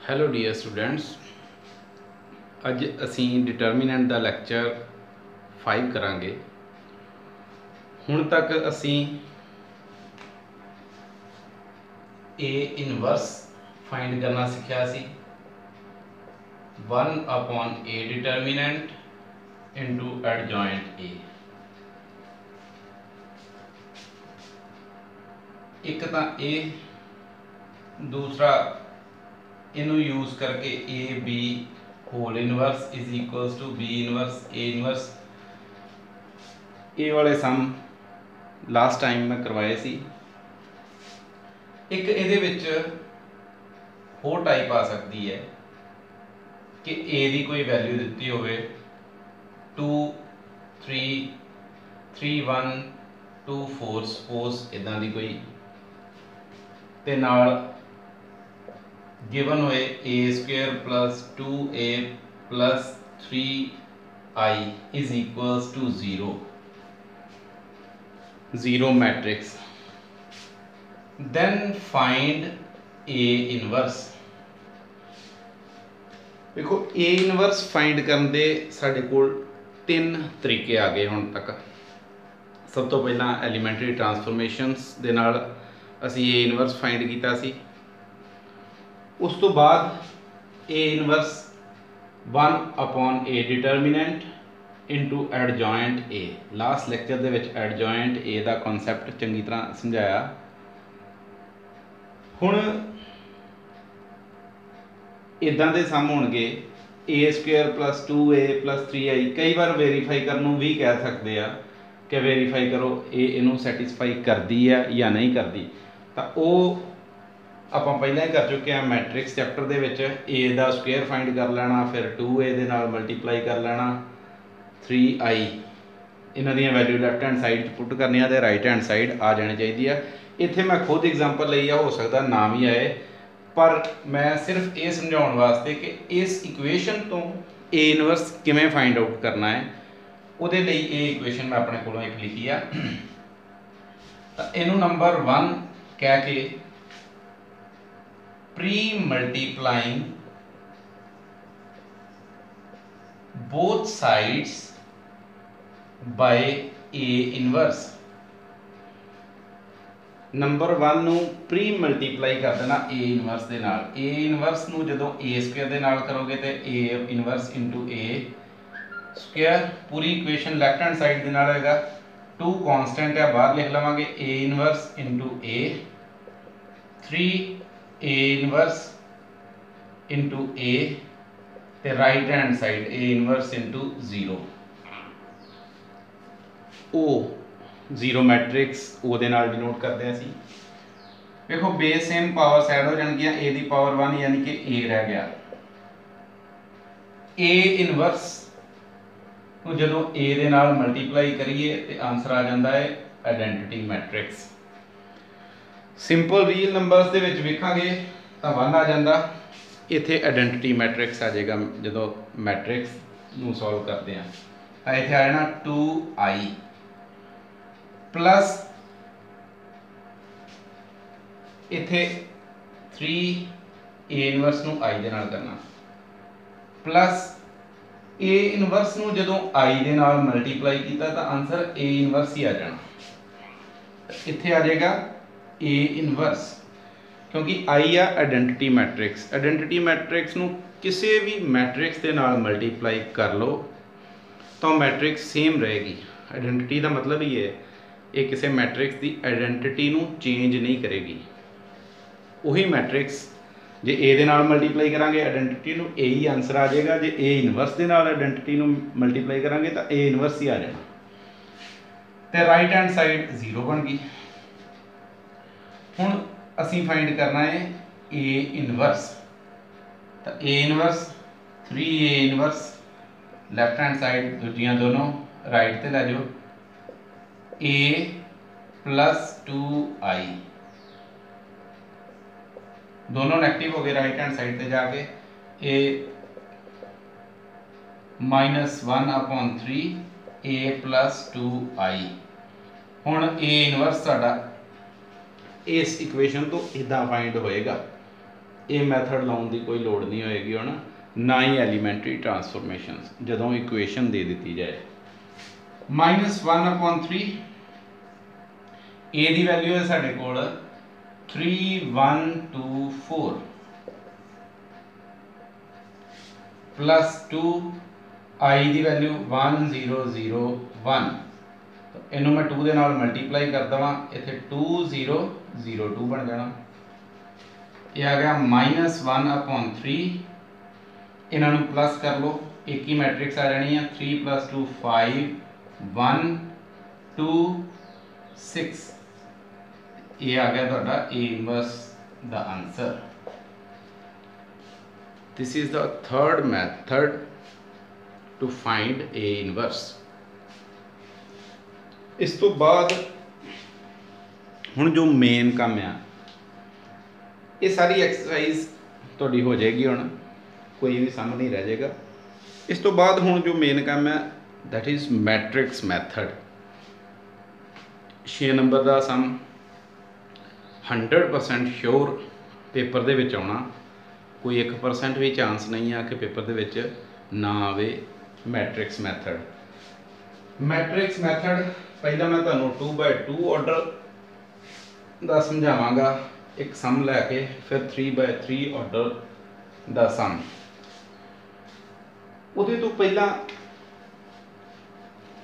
Hello dear students, अज असी determinant का lecture 5 करांगे। हुण तक असी ए इनवर्स फाइंड करना सीखिया सी। 1/a determinant into adjoint A. एक तो ए, दूसरा इनू यूज करके A B whole inverse is equals to B inverse A inverse. A वाले सम लास्ट टाइम मैं करवाए सी। एक इहदे विच होर टाइप आ सकती है कि ए दी कोई वैल्यू दिती होवे 2 3 3 1 2 4 सपोज इदां दी कोई, ते नाल गिवन होए A square plus 2a plus 3i is equals to 0 matrix. Then find A inverse. देखो ए इनवर्स फाइंड करने दे साडे कोल 3 तरीके आ गए हुण तक। सब तो पहला एलीमेंटरी ट्रांसफॉर्मेशंस दे नाल असी ए इनवर्स फाइंड कीता सी। उस तो बाद A inverse 1/a determinant into adjoint A. Last lecture दे विच एडजॉइंट ए दा कॉन्सैप्ट चंगी तरह समझाया। हुण इदां दे सम होणगे A square plus 2a plus 3i। कई बार वेरीफाई करनों भी कह सकते हैं कि वेरीफाई करो ए इनू सैटिस्फाई करती है या नहीं करती। तो वो ਆਪਾਂ ਪਹਿਲਾਂ ਹੀ कर चुके हैं मैट्रिक्स चैप्टर ਦੇ ਵਿੱਚ। ए ਦਾ स्क्वेयर फाइंड कर लेना, फिर 2a ਦੇ ਨਾਲ मल्टीप्लाई कर लेना, 3i ਇਹਨਾਂ ਦੀਆਂ value left hand side put करनिया ਤੇ राइट हैंड साइड आ जानी चाहिए है। ਇੱਥੇ मैं खुद एग्जांपल ਲਈ ਆ, हो सकता ना भी आए, पर मैं सिर्फ ये समझाने वास्ते कि इस इक्वेशन तो ए इनवर्स किवें फाइंड आउट करना है। ਉਹਦੇ ਲਈ ਇਹ इक्वेशन मैं अपने ਕੋਲੋਂ एक लिखी आ। ਤਾਂ ਇਹਨੂੰ नंबर 1 कह के pre-multiplying both sides by a inverse। Number 1 नू प्री मल्टीप्लाई कर देना ए इनवर्स दे नाल। ए इनवर्स नू जदों ए स्क्वायर दे नाल करोगे तो A inverse into A square. पूरी इक्वेशन लैफ्ट हैंड साइड दे नाल होएगा। 2 कॉन्स्टेंट है, बाहर लिख लवांगे A inverse into A, 3 A inverse into A, ते right hand side A inverse into 0। ओ 0 मैट्रिक्स ਉਹਦੇ ਨਾਲ डिनोट करते हैं। देखो बेस सेम पावर साइड हो जाएगी। ए दी पावर 1 यानी कि ए रह गया। ए इनवर्स को जो ए दे नाल मल्टीप्लाई करिए तो आंसर आ जाता है identity matrix. Simple real numbers दे विच वेखांगे तो 1 आ जाता। इत्थे आइडेंटिटी मैट्रिक्स आ जाएगा जो मैट्रिक्स नूं सॉल्व करते हैं। इत्थे आ जाना 2i प्लस इत्थे 3 ए इनवर्स नूं i दे नाल करना, प्लस ए इनवर्स नूं जदों i दे नाल मल्टीप्लाई किया तो आंसर ए इनवर्स ही आ जाना। इत्थे आ जाएगा ए इनवर्स, क्योंकि आई आ आइडेंटिटी मैट्रिक्स। आइडेंटिटी मैट्रिक्स नूं किसी भी मैट्रिक्स के नाल मल्टीप्लाई कर लो तो मैट्रिक्स सेम रहेगी। आइडेंटिटी का मतलब ही है ये किसी मैट्रिक्स की आइडेंटिटी नूं चेंज नहीं करेगी। वही मैट्रिक्स जे ए दे नाल मल्टीप्लाई करांगे आइडेंटिटी नूं ए ही आंसर आ जाएगा। जे ए इनवर्स दे नाल आइडेंटिटी नूं मल्टीप्लाई करांगे तो ए इनवर्स ही आ जाना। तो राइट हैंड साइड 0 बन गई। हुण असी फाइंड करना है ए इनवर्स। तो A inverse 3a inverse left hand side दूजियां दोनों राइट ते लै जाओ, a प्लस 2i दोनों नेगेटिव हो गए राइट हैंड साइड पे जाके। a -1/3 a plus 2i। हुण ए इनवर्स साडा इस इक्वेशन तो इदा फाइंड होएगा। ये मैथड लाने की कोई लोड़ नहीं होएगी है ना ही एलीमेंट्री ट्रांसफॉर्मेशंस जदों इक्वेशन दे दी जाए। -1/3 ए की वैल्यू है साढ़े कोल 3124 +2 आई की वैल्यू 1001 तो इनू मैं 2 के नाल मल्टीप्लाई कर देवां इत्थे 2002 बन जाना। ये आ गया -1/3 इन्हों प्लस कर लो एक ही मैट्रिक्स आ जानी है 3 + 2 5 1 2 6 ये आ गया तुहाडा A inverse the answer. This is the third method to find A inverse. इस तो बाद हुण जो मेन काम आ ये सारी एक्सरसाइज तुहाडी हो जाएगी, हुण कोई भी सम नहीं रह जाएगा। इस तो बाद हुण जो मेन काम है that is matrix method. 6 number का सम 100% श्योर पेपर दे विच आउणा, कोई 1% भी चांस नहीं है कि पेपर दे विच ना आवे मैट्रिक्स मैथड। मैट्रिक्स मैथड पहला मैं तुहानूं 2x2 ऑर्डर का समझावांगा एक सम लैके, फिर 3x3 ऑर्डर का सम। उहदे तो पहला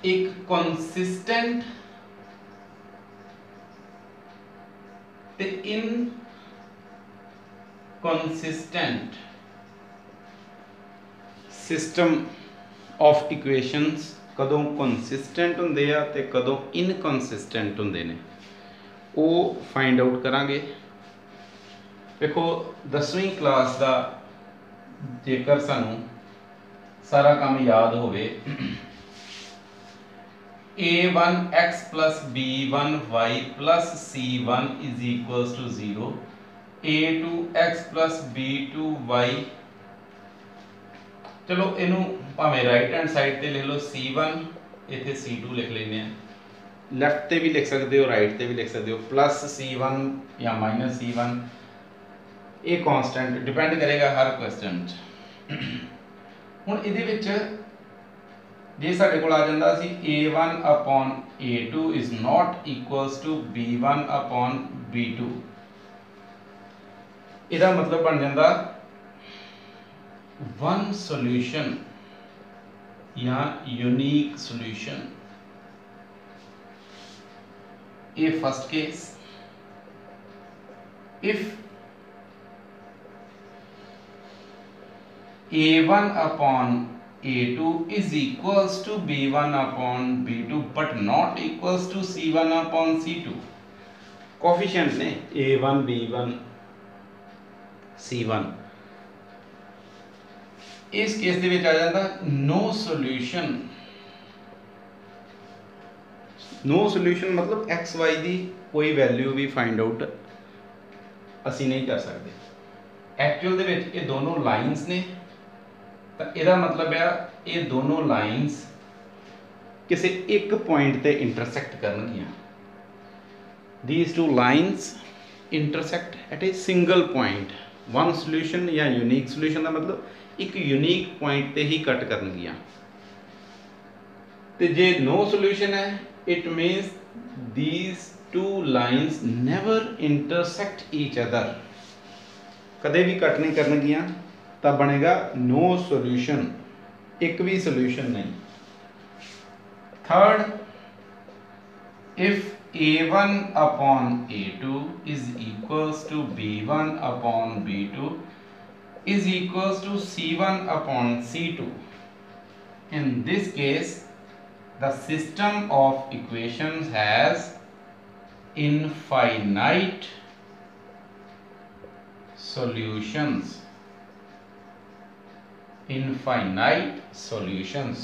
एक कंसिस्टेंट ते इनकंसिस्टेंट सिस्टम ऑफ इक्वेशंस कदों कंसिस्टेंट होंदे आ ते कदों इनकंसिस्टेंट होंदे ने वो फाइंड आउट करांगे। देखो 10वीं क्लास का जेकर सानू सारा काम याद होवे a1x + b1y + c1 = 0, a2x + b2y, चलो इनू भावें राइट हैंड साइड ते ले लो c1 इत्थे c2 लिख लेने, लैफ्ट ते भी लिख सकते हो राइट ते भी लिख सकते हो, +c1 या -c1 ये कांस्टेंट डिपेंड करेगा हर क्वेश्चन। हुण इहदे विच जे साडे कोल आ जांदा सी a1/a2 is not equals to b1/b2, इहदा मतलब बन जांदा वन सॉल्यूशन या यूनिक सॉल्यूशन। ये first case. If a1/a2 is equals to b1/b2 but not equals to c1/c2, coefficient ने a1 b1 c1, इस केस दे विच आ जांदा नो सॉल्यूशन। नो सॉल्यूशन मतलब एक्स वाई की कोई वैल्यू भी फाइंड आउट असी नहीं कर सकते। एक्चुअल दे विच ये दोनों लाइन्स ने, तो इसका मतलब है ये दोनों लाइन्स किसी एक पॉइंट ते इंटरसेक्ट करनगियां। These two lines intersect at a single point. One solution या यूनिक सॉल्यूशन का मतलब एक यूनिक पॉइंट ते ही कट करनगियां। ते जे नो सॉल्यूशन है it means these two lines never intersect each other, कदे भी कट नहीं करनगियां, तब बनेगा नो सॉल्यूशन, एक भी सॉल्यूशन नहीं। Third, if a1/a2 is equals to b1/b2 is equals to c1/c2, in this case the system of equations has infinite solutions। Infinite solutions,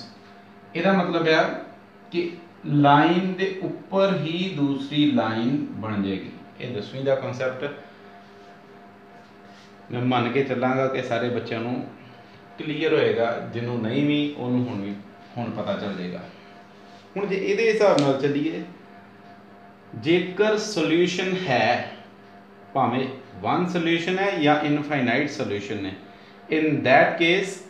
इसका मतलब है कि लाइन के ऊपर ही दूसरी लाइन बन जाएगी। ये 10वीं का कॉन्सैप्ट मैं मान के चलांगा कि सारे बच्चों को क्लीयर होएगा, जिन्हों नहीं भी उन्होंने हुण पता चल जाएगा। हुण जे इहदे हिसाब नाल चलीए, जेकर सॉल्यूशन है भावें वन सोल्यूशन है या इनफाइनाइट सोल्यूशन है, in that case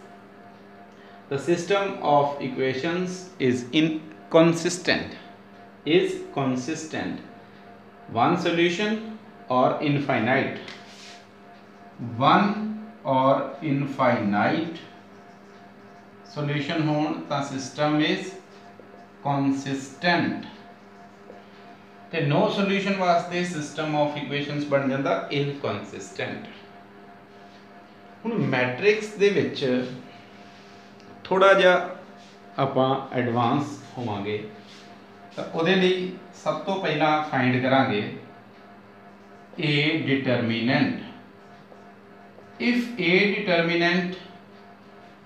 the system of equations is inconsistent, one solution और इनफाइनाइट, वन और इनफाइनाइट सोल्यूशन होण तां सिस्टम इज कंसिस्टेंट, ते नो सोल्यूशन वास्ते सिस्टम ऑफ इक्वेशंस बन जाता इनकंसिस्टेंट। हुण मैट्रिक्स दे विच थोड़ा जिहा आपां एडवांस होवांगे, तां उहदे लई सब तो पहला फाइंड करांगे ए डिटरमिनेंट। इफ ए डिटरमिनेंट,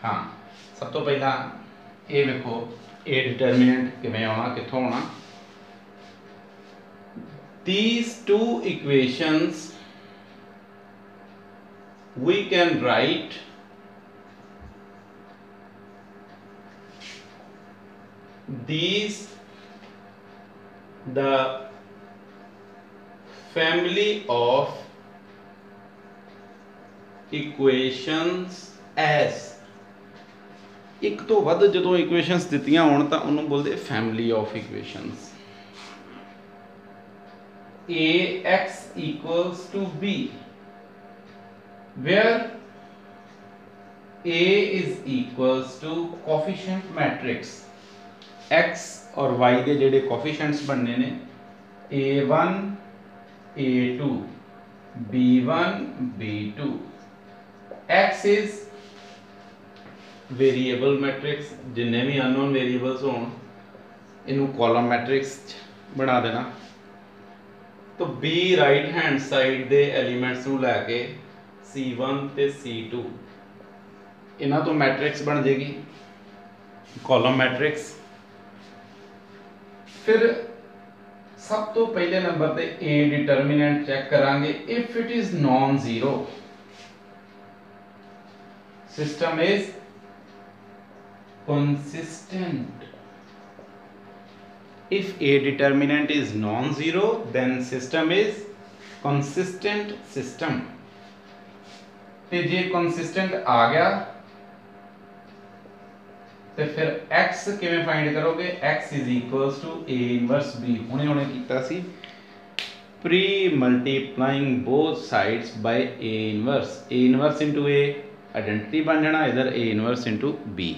हाँ सब तो पहला ये देखो ए डिटरमिनेंट किवें आउणा, कित्थों आउणा। These two equations we can write these the family of equations as, एक तो वध जो इक्वेशंस दित्तियां होण तां उन्होंने बोलते family of equations. Ax equals to b, where A is equals to coefficient matrix, x और y के जेडे coefficients बनने ने a1 a2 b1 b2, x is variable matrix, जिन्ने भी अननोन वेरिएबल्स होण इनू कॉलम मैट्रिक्स बना देना। तो b राइट हैंड साइड दे एलीमेंट्स नू लैके c1 ते c2 इन्हां तो मैट्रिक्स बन जाएगी कॉलम मैट्रिक्स। फिर सब तो पहले नंबर पे ए डिटरमिनेंट चेक करांगे। If it is non zero, system is consistent. If a determinant is non-zero, then system is consistent system. ते जे consistent आ गया तो फिर x किवें फाइंड करोगे? x is equals to a inverse b। हुणे कीता सी pre multiplying both sides by a inverse, a inverse into a identity बन जाना, इधर a inverse into b।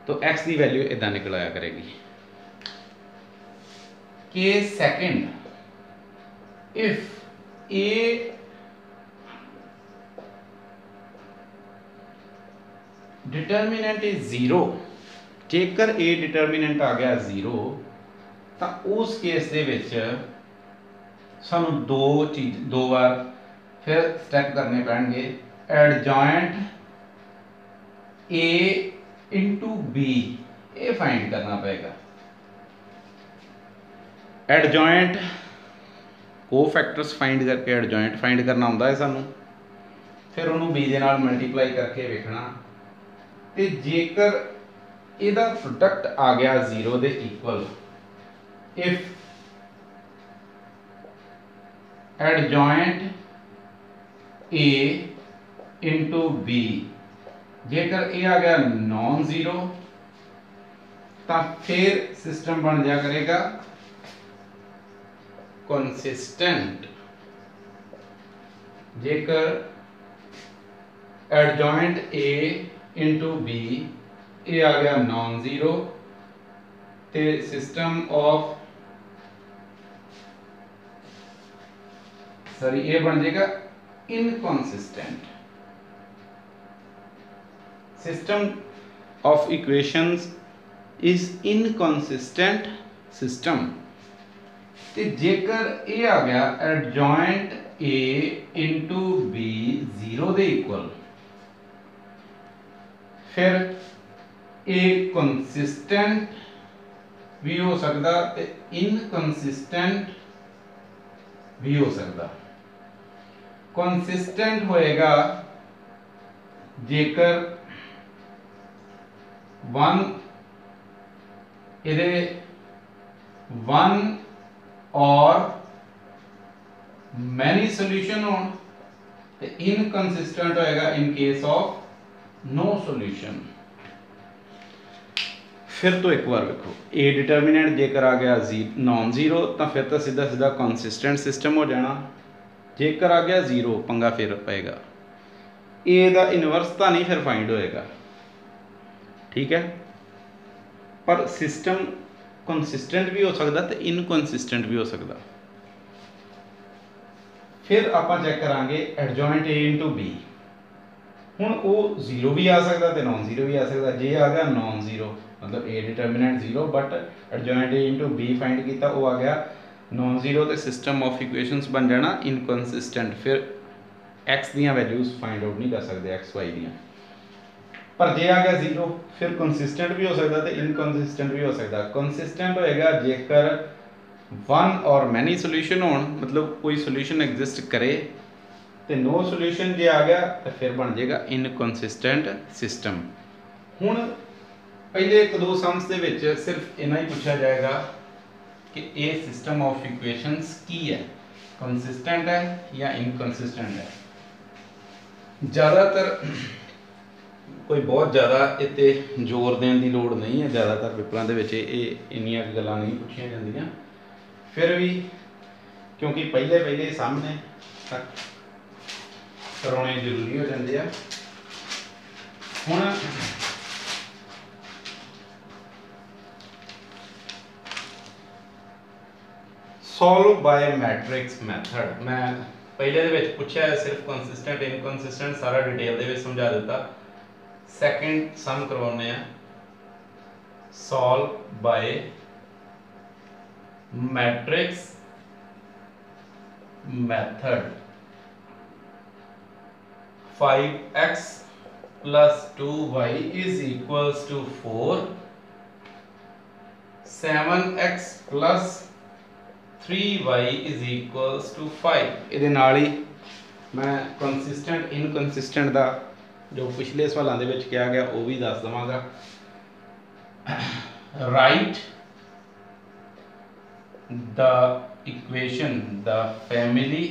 तो x की वैल्यू इदां निकल आया करेगी। Case second, if a determinant is zero, जेकर a डिटरमिनेंट आ गया जीरो तो उस केस दे विच सानू दो बार फिर स्टेप करने पैणगे। एडजॉइंट a इंटू बी ये फाइंड करना पड़ेगा। एडजॉइंट को फैक्टर्स फाइंड करके एडजॉइंट फाइंड करना होंदा है सानू, फिर उन्होंने बी दे नाल मल्टीप्लाई करके वेखना, ते जेकर इहदा प्रोडक्ट आ गया जीरो दे equal, if adjoint A into B, जेकर ये आ गया नॉन जीरो तो फिर सिस्टम बन जाया करेगा कंसिस्टेंट। जेकर एडजॉइंट ए इंटू बी ये आ गया नॉन जीरो तो सिस्टम ऑफ ये बन जाएगा inconsistent. System of equations is inconsistent system। ते जेकर ये आ गया adjoint a into b zero दे इक्वल, फिर a कंसिस्टेंट भी हो सकता ते इनकंसिस्टेंट भी हो सकता। कंसिस्टेंट होएगा जेकर वन और मैनी सोल्यूशन होण ते इनकंसिस्टेंट होएगा in case of no solution. फिर तो एक बार देखो ए डिटर्मिनेंट जेकर आ गया नॉन जीरो तो फिर तो सीधा सीधा कंसिस्टेंट सिस्टम हो जाना, जेकर आ गया जीरो पंगा फिर पेगा, ए दा इनवर्स तो नहीं फिर फाइंड होएगा, ठीक है। पर सिस्टम कंसिस्टेंट भी हो सकता तो इनकंसिस्टेंट भी हो सकता। फिर आप चेक करांगे एडजॉइंट ए इंटू बी, हुण वो जीरो भी आ सकता तो नॉन जीरो भी आ सकता। जे आ गया नॉन जीरो मतलब A determinant zero but adjoint A into B find किया वो आ गया नॉन जीरो, तो सिस्टम ऑफ इक्वेशंस बन जाना इनकंसिस्टेंट। फिर एक्स दियां वैल्यूज फाइंड आउट नहीं कर सकते एक्स वाई दियां। पर जे आ गया जीरो फिर कंसिस्टेंट भी हो सकता तो इनकंसिस्टेंट भी हो सकता। कंसिस्टेंट होएगा जेकर वन और मैनी सोल्यूशन होण, मतलब कोई सोल्यूशन एग्जिस्ट करे, तो नो सोल्यूशन जे आ गया तो फिर बन जाएगा इनकंसिस्टेंट सिस्टम। हुण पहले एक दो सम्स दे विच सिर्फ इन्ना ही पूछा जाएगा कि ये सिस्टम ऑफ इक्वेशंस की है, कंसिस्टेंट है या इनकंसिस्टेंट है। ज़्यादातर कोई बहुत ज़्यादा इत्ते जोर देने की लोड़ नहीं है, ज़्यादातर पेपरों के इन्नियां गल्लां नहीं पूछिया जांदियां। फिर भी क्योंकि पहले पहले सामने करवाने जरूरी हो जाते हैं। हुण सॉल्व बाय मैट्रिक्स मैथड, मैं पहले दे विच पूछा है सिर्फ कंसिस्टेंट इनकंसिस्टेंट सारा डिटेल दे विच समझा दिता। सैकेंड सम करवाने हैं solve by matrix method. 5x plus 2y is equals to 4, 7x plus 3y is equals to 5। ਇਹਦੇ ਨਾਲ ਹੀ मैं कंसिस्टेंट इनकंसिस्टेंट ਦਾ जो पिछले सवालों ਦੇ ਵਿੱਚ ਕਿਹਾ ਗਿਆ ਉਹ ਵੀ ਦੱਸ ਦਵਾਂਗਾ। Right the equation, the family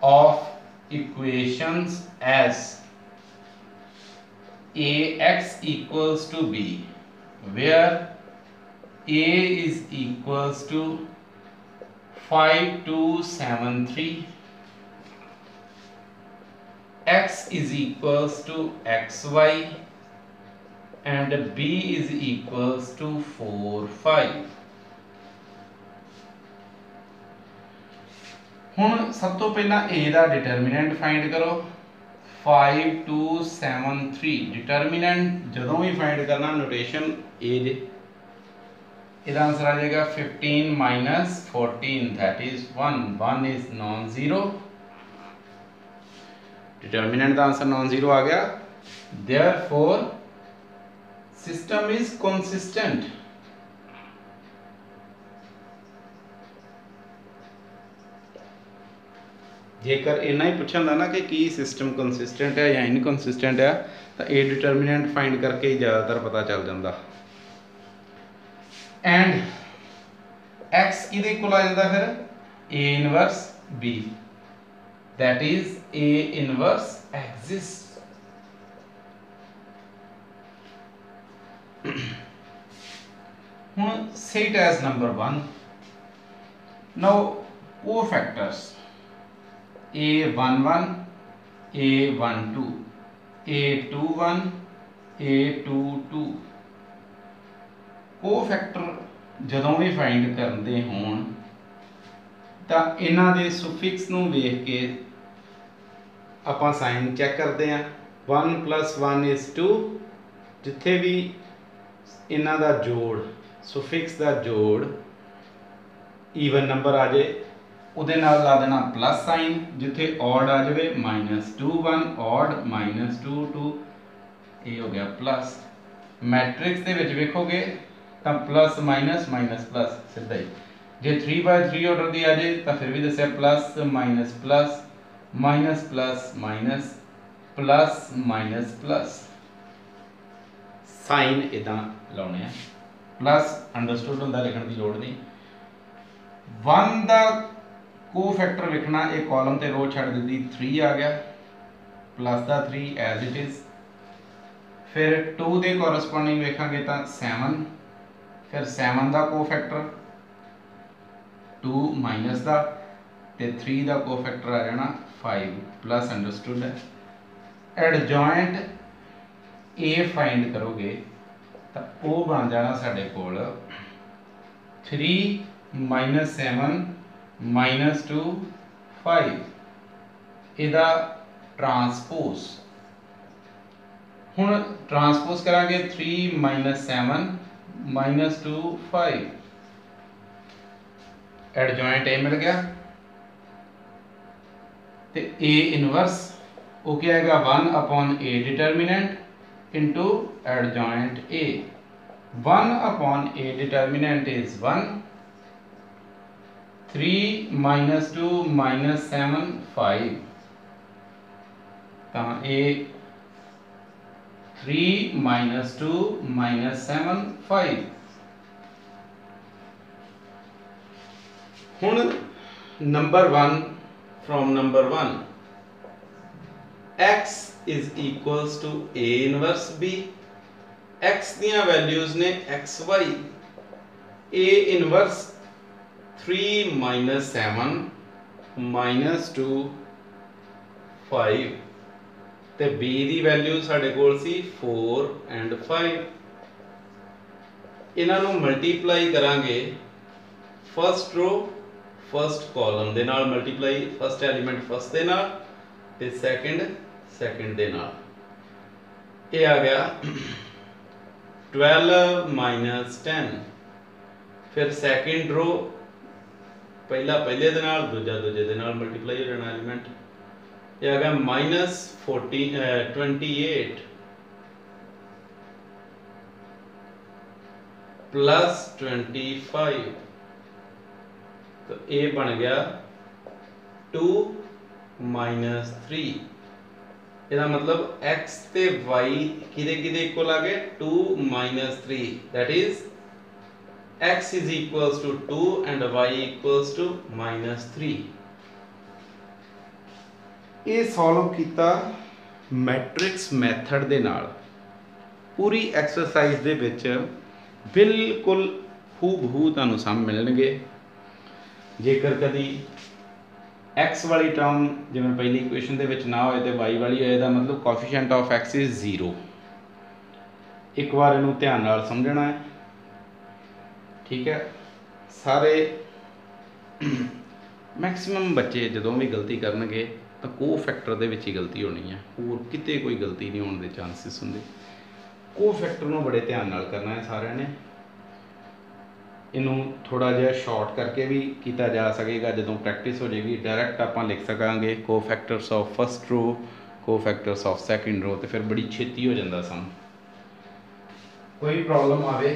of equations as ax equals to b, where a is equals to 5273, x is equals to xy and b is equals to 4 5। हुण सब तो पहला a का डिटर्मिनेंट फाइंड करो। 5273 डिटर्मिनेंट जदों भी find करना notation a जे, इसका आंसर आ जाएगा 15 minus 14 that is 1, 1 is non zero. Determinant का आंसर नॉन जीरो आ गया, देयरफॉर सिस्टम इज कंसिस्टेंट। जेकर इन्ना ही पूछा ना कि की सिस्टम कंसिस्टेंट है या इनकंसिस्टेंट है तो ए डिटर्मिनेंट फाइंड करके ही ज़्यादातर पता चल जाता। एंड एक्स किहदे कोल आ जाता फिर A inverse B, that is A inverse exist. हुण set as number 1। Now cofactors A11, A12, A21, A22 cofactor जदों भी फाइंड करते होण तां इन्हां दे सुफिक्स नूं वेख के आपां साइन चैक करते हैं। 1 + 1 is 2, जिथे भी इन्हां दा जोड़ सुफिक्स दा जोड़ ईवन नंबर आ जाए उहदे नाल ला देना प्लस साइन, जिथे ऑड आ जाए -21 ऑड -22 ये हो गया प्लस। मैट्रिक्स दे विच वेखोगे तो प्लस माइनस माइनस प्लस सीधा ही, जे 3/3 ऑर्डर दी आ जाए तो फिर भी दसिया plus minus plus minus plus minus plus minus plus, sign इदां लाने प्लस अंडरस्टूड होंदा, लिखण की लोड़ नहीं। 1 का कोफैक्टर लिखना, ये कॉलम ते रो छड़ दी 3 आ गया प्लस का 3 एज इट इज़। फिर 2 के कोरस्पोंडिंग वेखांगे तो 7, फिर 7 का कोफैक्टर 2 माइनस का, तो 3 का कोफैक्टर आ जाना 5 प्लस अंडरस्टूड है। एडजॉइंट ए फाइंड करोगे तो वो बन जाना साढ़े कोल 3 माइनस 7 माइनस 2 5, इहदा ट्रांसपोज हुण ट्रांसपोज करांगे 3 माइनस 7 माइनस 2 5, एडजॉइंट ए मिल गया। तो ए इनवर्स वो क्या आएगा 1 upon A determinant into adjoint A. 1 upon A determinant is 1, 3 minus 2 minus 7 5, तो ए 3 माइनस 2 माइनस 7 5। हुण number 1 from number 1 x is equals to a inverse b। x दियां values ने x y, a inverse 3 minus 7 minus 2 5, ते b दी value साढ़े कोल सी 4 and 5। इन्हां नूं multiply करांगे फर्स्ट रो फर्स्ट कॉलम दे नाल, multiply first element first they नाल ते सेकंड दे नाल। ये आ गया 12 माइनस 10, फिर सेकंड रो पहला पहले दे नाल दूजा दूजे दे नाल मल्टीप्लाई हो जाना एलीमेंट। ये आ गया माइनस 28 प्लस 25, तो ए बन गया 2 माइनस 3। इसका मतलब x ते y किदे किदे इक्वल आ गए 2 minus 3, that is x is equals to 2 and y equals to minus 3। ये सॉल्व किया मैट्रिक्स मैथड दे नाल। पूरी एक्सरसाइज दे विच बिल्कुल हूबहू तुहानूं सम मिलणगे। जेकर कभी x वाली टर्म जिवें पहली इक्वेशन दे विच ना होए तो y वाली होए, दा मतलब कोफिशिएंट ऑफ x इज 0। एक बार इनू ध्यान नाल समझना है, ठीक है। सारे मैक्सिमम बच्चे जदों भी गलती करनगे तो कोफैक्टर दे विच ही गलती होनी है, होर किते कोई गलती नहीं होने के चांसिस होंगे। कोफैक्टर नूं बड़े ध्यान नाल करना है सारिਆਂ ने। इनू थोड़ा जिहा शॉर्ट करके भी किया जा सकेगा, जो प्रैक्टिस हो जाएगी डायरैक्ट आप लिख सकांगे cofactors of first row cofactors of second row, तो फिर बड़ी छेती हो जाता सम। कोई प्रॉब्लम आवे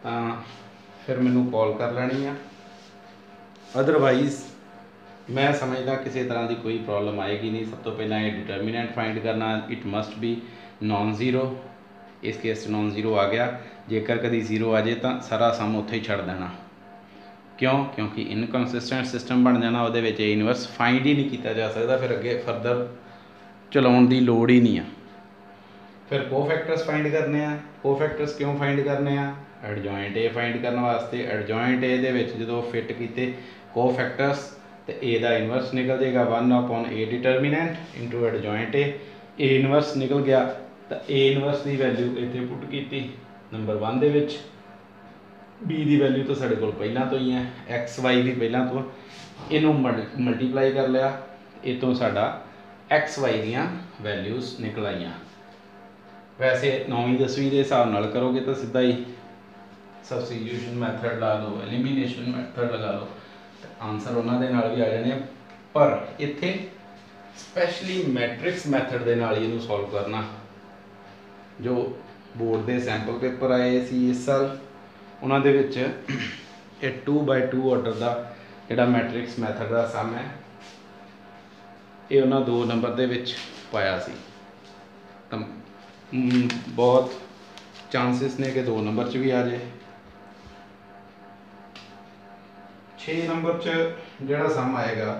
तो फिर मैनू कॉल कर लेनी है, अदरवाइज मैं समझदा किसी तरह की कोई प्रॉब्लम आएगी नहीं। सब तो पहला ये डिटर्मिनेंट फाइंड करना, it must be non zero. इस केस नॉन जीरो आ गया, जेकर कभी जीरो आ जाए तो सारा सम उत्थे ही छड़ देना। क्यों? क्योंकि इनकनसिस्टेंट सिस्टम बन जाना, वो इनवर्स फाइंड ही नहीं किया जा सकता, फिर अगे फरदर चलाउण की लोड़ ही नहीं है। फिर कोफैक्टर्स फाइंड करने हैं। कोफैक्टर्स क्यों फाइंड करने हैं? एडजॉइंट ए फाइंड करने वास्ते। एडजॉइंट ए दे विच जो फिट किए कोफैक्टर्स तो ए दा इनवर्स निकल जाएगा 1 upon A determinant into adjoint A inverse निकल गया। तो ए इनवर्स की वैल्यू इतने पुट की नंबर 1 दे विच, बी की वैल्यू तो साढ़े कोल पहला तो ही है, एक्स वाई भी पहला तो, इनू मल्टीप्लाई कर लिया, ये तो साडा एक्स वाई दियाँ वैल्यूज़ निकल आईयां। वैसे 9वीं 10वीं के हिसाब नाल करोगे तो सीधा ही सबस्टिट्यूशन मैथड ला लो, एलिमिनेशन मैथड लगा लो, आंसर उन्होंने भी आ जाने। पर इत्थे स्पैशली मैट्रिक्स मैथड के नाल इनू सॉल्व करना। जो बोर्ड के सैंपल पेपर आए सी इस साल, उन्होंने विच 2x2 ऑर्डर का जोड़ा मैट्रिक्स मैथड का सम है, ये उन्होंने 2 नंबर के विच पाया सी। तो बहुत चांसिस ने कि 2 नंबर च भी आ जाए। 6 नंबर च जिहड़ा सम आएगा,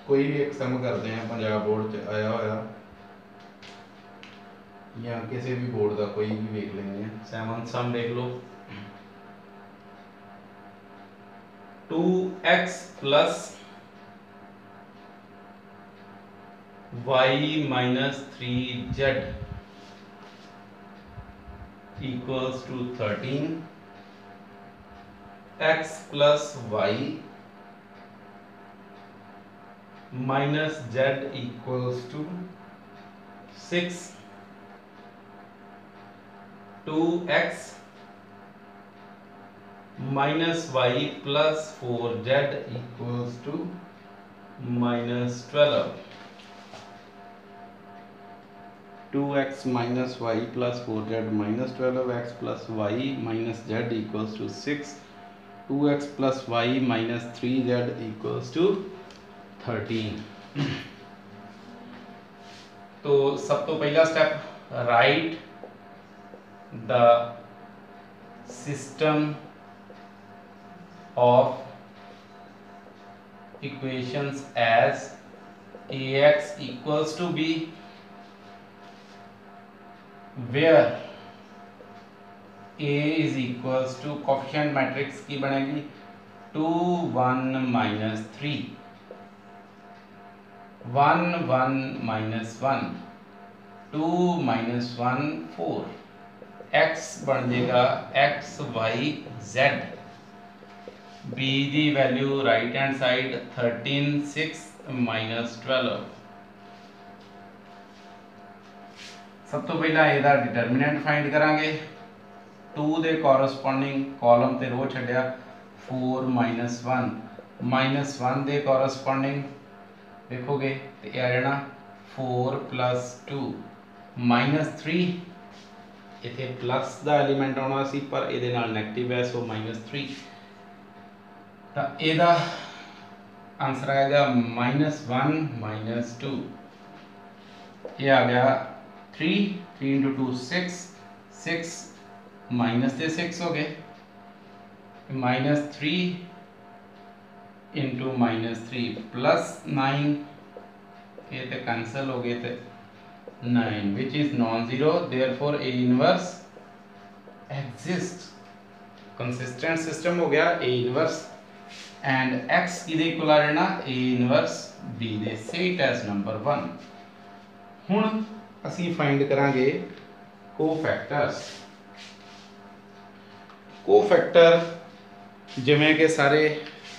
कोई भी एक सम करते हैं पंजाब बोर्ड च आया होया या किसी भी बोर्ड का कोई भी देख लेंगे। 7 सम देख लो। 2x plus y minus 3z equals to 13, x plus y minus z equals to 6, 2x minus y plus 4z equals to minus 12, 2x minus y plus 4z minus 12, x plus y minus z equals to 6, 2x plus y minus 3z equals to 13। तो सब तो पहला step, right the system of equations as ax equals to b, where a is equals to coefficient matrix की बनेगी 2 1 minus 3, 1 1 minus 1, 2 minus 1 4, x बन जाएगा x y z, b दी value right hand side 13 6 minus 12। सब तो पहला ਇਹਦਾ determinant find करांगे। 2 ਦੇ ਕੋਰਸਪੋਂਡਿੰਗ ਕਾਲਮ ਤੇ ਰੋ ਛੱਡਿਆ 4 1 -1 ਦੇ ਕੋਰਸਪੋਂਡਿੰਗ देखोगे तो ये आ जाना 4 + 2 -3, इथे प्लस का एलीमेंट आना सी पर ये नैगेटिव है, सो -3, तो यदा आंसर आएगा -1 -2, ये आ गया 3 3 × 2 6, 6 माइनस से 6 हो गए, -3 × -3 +9, ये तो कैंसल हो गए थे 9, which is non zero, therefore A inverse exist, consistent system हो गया ए इनवर्स, एंड x किदे इक्वल आ जाना ए इनवर्स b दे, से इट एज नंबर 1। हुण असी फाइंड करांगे कोफैक्टर्स। कोफैक्टर जिवें कि सारे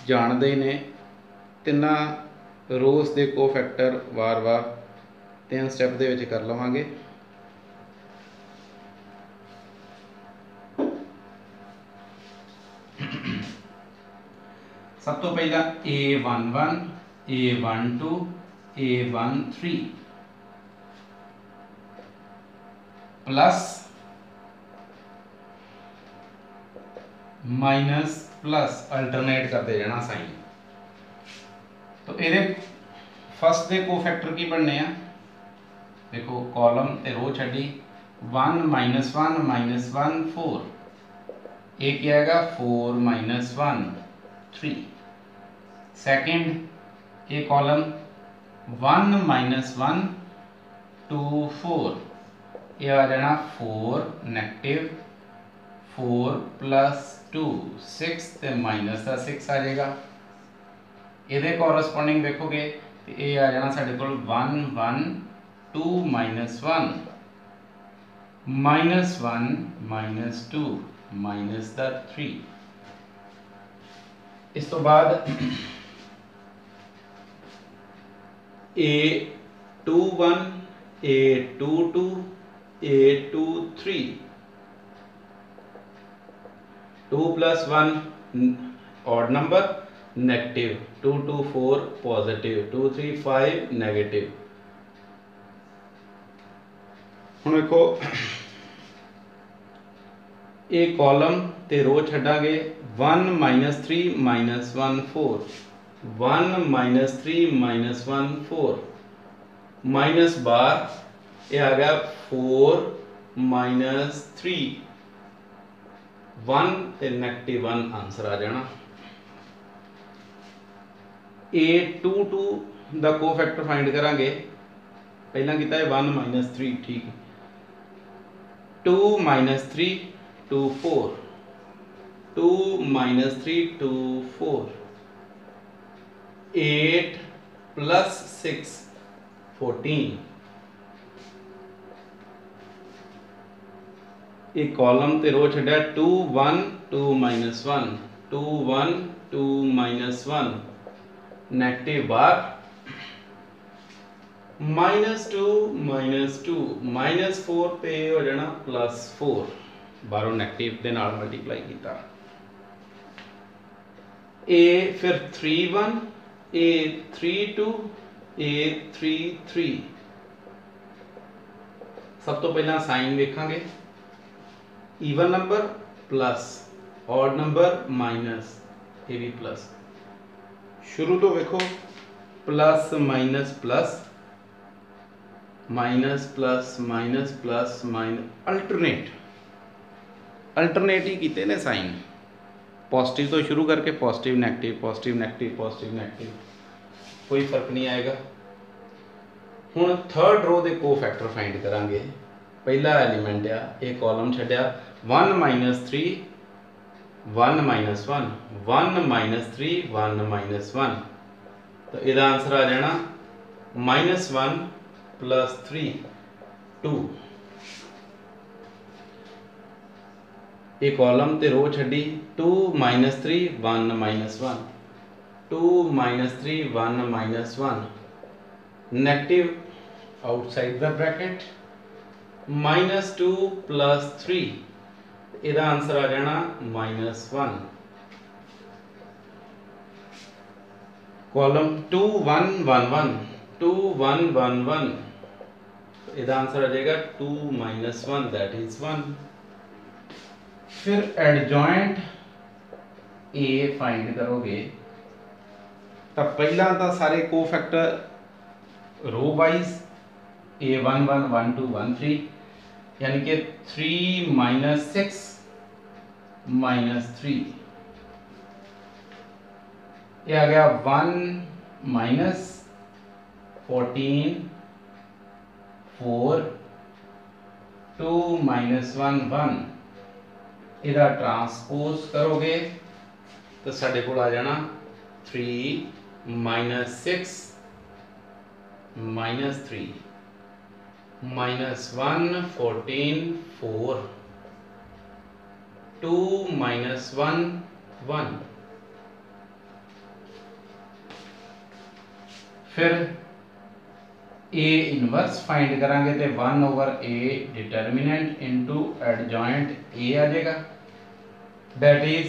जानते ही ने, तिना रोज के कोफैक्टर वार-वार 3 स्टैप दे विच कर लवांगे। सब तो पहला A11 A12 A13 plus minus plus alternate करते जाना साइन। तो ये फस्ट के कोफैक्टर की बनने हैं, देखो कॉलम ते रो छड़ी 1 -1 -1 4, ये क्या आएगा 4 -1 3, सेकंड ये कॉलम 1 -1 2 4, ये आ जाना 4 नेगेटिव 4 + 2 6 ते माइनस का 6 आ जाएगा। ये कोरस्पोंडिंग देखोगे तो ये आ जाना साढ़े को 1 1 2 -1 -1 -2 -3। इस तो बाद A21 A22 A23 2 + 1 odd number negative, 2 2 4 positive, 2 3 5 negative. हुण देखो ये कॉलम ते रो छड्डांगे 1 -3 -1 4, 1 -3 -1 4, माइनस बार ये आ गया 4 -3 1 ते -1 आंसर आ जाना। A22 ਦਾ ਕੋਫੈਕਟਰ फाइंड करांगे। पहला किया है 1 - 3, ठीक है। 2 - 3 2 4, 2 - 3 2 4, 8 + 6 14। एक कॉलम ते रो छड्या 2 1 2 - 1 2 1 2 - 1 नेगेटिव बार -2 -2 -4 पे हो जाना +4 बारों नेगेटिव दे नाल मल्टीप्लाई किया। ए फिर 3 1 ए 3 2 ए 3 3। सब तो पहला साइन वेखांगे, even number plus, odd number minus, ये भी प्लस। शुरू तो वेखो plus minus plus minus plus minus plus minus alternate ही किते ने साइन। पॉजिटिव तो शुरू करके positive negative positive negative positive negative, कोई फर्क नहीं आएगा। हुण थर्ड रो दे कोफैक्टर फाइंड करांगे। पहला एलीमेंट आ ये कॉलम छड्या 1 - 3 1 - 1 1 - 3 1 - 1, तो इसका आंसर आ जाना -1 + 3 2। ये कॉलम ते रो छड्डी 2 - 3 1 - 1 2 - 3 1 - 1 नेगेटिव आउटसाइड द ब्रैकेट -2 + 3, इसका आंसर आ जाना -1। कॉलम 2 1 1 1 2 1 1 1, इसका आंसर आ जाएगा 2 - 1 दैट इज 1। फिर एडजॉइंट ए फाइंड करोगे तो पहला तो सारे कोफैक्टर रो वाइज A1 1 1 2 1 3, यानी कि 3 - 6 - 3, ये आ गया 1 - 14 4 2 - 1 1, इधर ट्रांसपोज करोगे तो साढ़े को आ जाना 3 - 6 - 3 -1 14 4 2 - 1 1। फिर ए इनवर्स फाइंड करांगे तो 1/a determinant into adjoint A आ जाएगा, दैट इज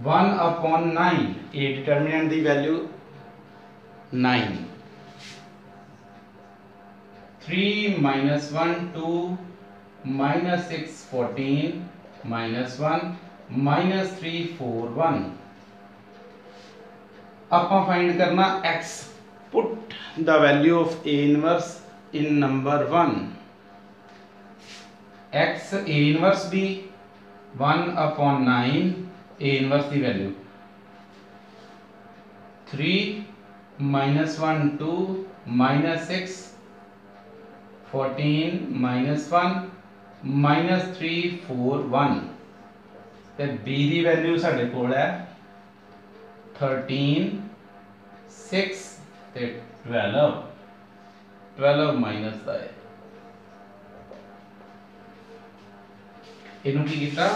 1/9। ए डिटर्मिनेंट की वैल्यू 9। 3 - 1 2 -6 14 -1 -3 4 1। आप फाइंड करना x, put the value of A inverse in number 1। x A inverse भी 1/9 ए इनवर्स की वैल्यू 3 - 1 2 -6 14 -1 -3 4 1, ਤੇ b ਦੀ ਵੈਲਿਊ ਸਾਡੇ ਕੋਲ ਹੈ 13 6 ਤੇ 12 ਮਾਈਨਸ ਦਾ ਹੈ। ਇਹਨੂੰ ਕੀ ਕੀਤਾ,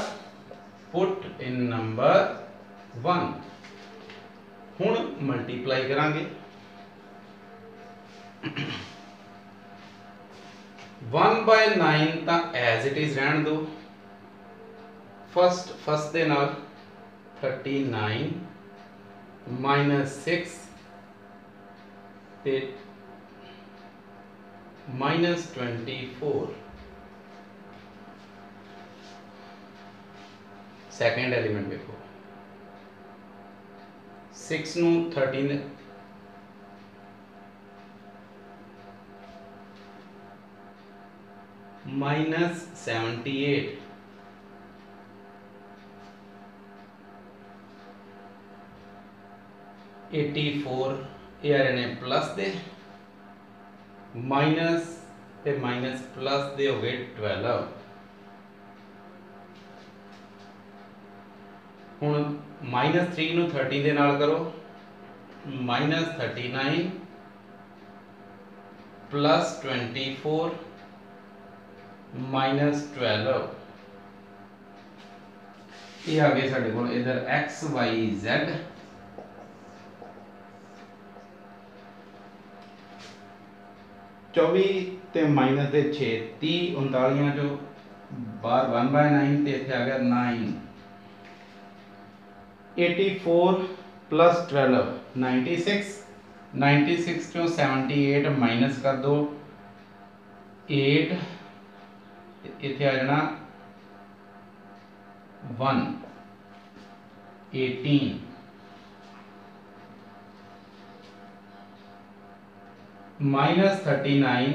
ਪੁੱਟ ਇਨ ਨੰਬਰ 1। ਹੁਣ ਮਲਟੀਪਲਾਈ ਕਰਾਂਗੇ 1/9 ਤਾਂ ਐਜ਼ ਇਟ ਇਜ਼ ਰਹਿਣ ਦੋ। फस्ट ਦੇ ਨਾਲ 39 -6 ਤੇ -24। ਸੈਕंड एलिमेंट देखो 6 ਨੂੰ 13 -78 84 ये आ रहे ने प्लस दे, माइनस ते माइनस प्लस दे हो गए 12। हुण -3 नूं 30 दे नाल करो, -39 प्लस 24 -12। ये आ गए साडे कोल इधर एक्स वाई जेड। 24 ते माइनस दे 6 30 39 चो बाहर 1/9 ते इत्थे आ गया 9। 84 प्लस 12 96। 96 चो 78 माइनस कर दो 8, इत्थे आ जाना 1 18। -39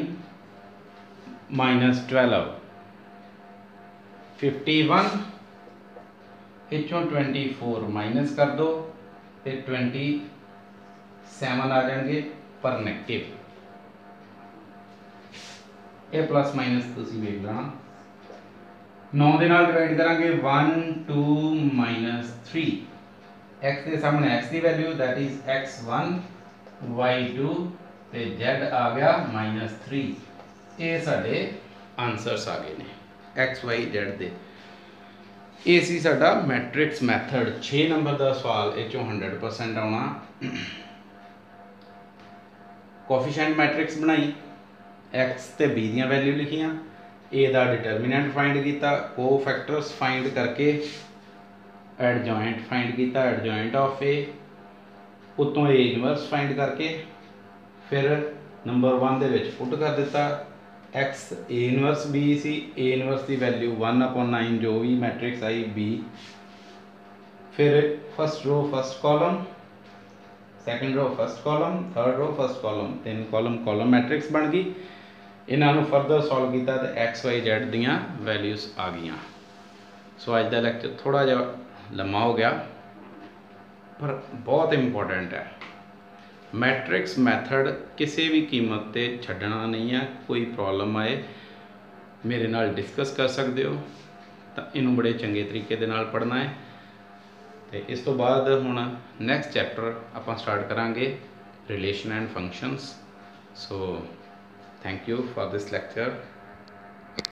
-12 51। इचों 24 माइनस कर दो तो 27 आ जाएंगे पर नेगेटिव। ये प्लस माइनस तुसीं वेख लेना। 9 दे नाल डिवाइड करांगे 1 2 -3। x के सामने x की value that is x1 y2 ते z आ गया -3। ये साडे आंसर्स आ गए ने x y z दे। ये सी साडा मैट्रिक्स मैथड 6 नंबर का सवाल। ये 100% आना। कोफिशिएंट मैट्रिक्स बनाई, x ते b दी वैल्यू लिखियां, a दा डिटरमिनेंट फाइंड किया, को फैक्टर्स फाइंड करके एडजॉइंट फाइंड किया, adjoint of a, उतों a inverse find करके फिर नंबर 1 दे विच पुट कर दिता। x a इनवर्स b सी, a इनवर्स की वैल्यू 1/9 जो भी मैट्रिक्स आई b। फिर first row first column, second row first column, third row first column, 3 column column matrix बन गई। इन्हों फरदर सॉल्व किया तो एक्स वाई जेड दियाँ वैल्यूज़ आ गई। सो अज का लैक्चर थोड़ा जा लम्मा हो गया पर बहुत इंपॉर्टेंट है। मैट्रिक्स मैथड किसी भी कीमत पे छड्डना नहीं है। कोई प्रॉब्लम आए मेरे नाल डिस्कस कर सकते हो, तो इनू बड़े चंगे तरीके दे नाल पढ़ना है। तो इस तो बाद हुण नैक्सट चैप्टर आपां स्टार्ट करांगे relation and functions. So thank you for this lecture.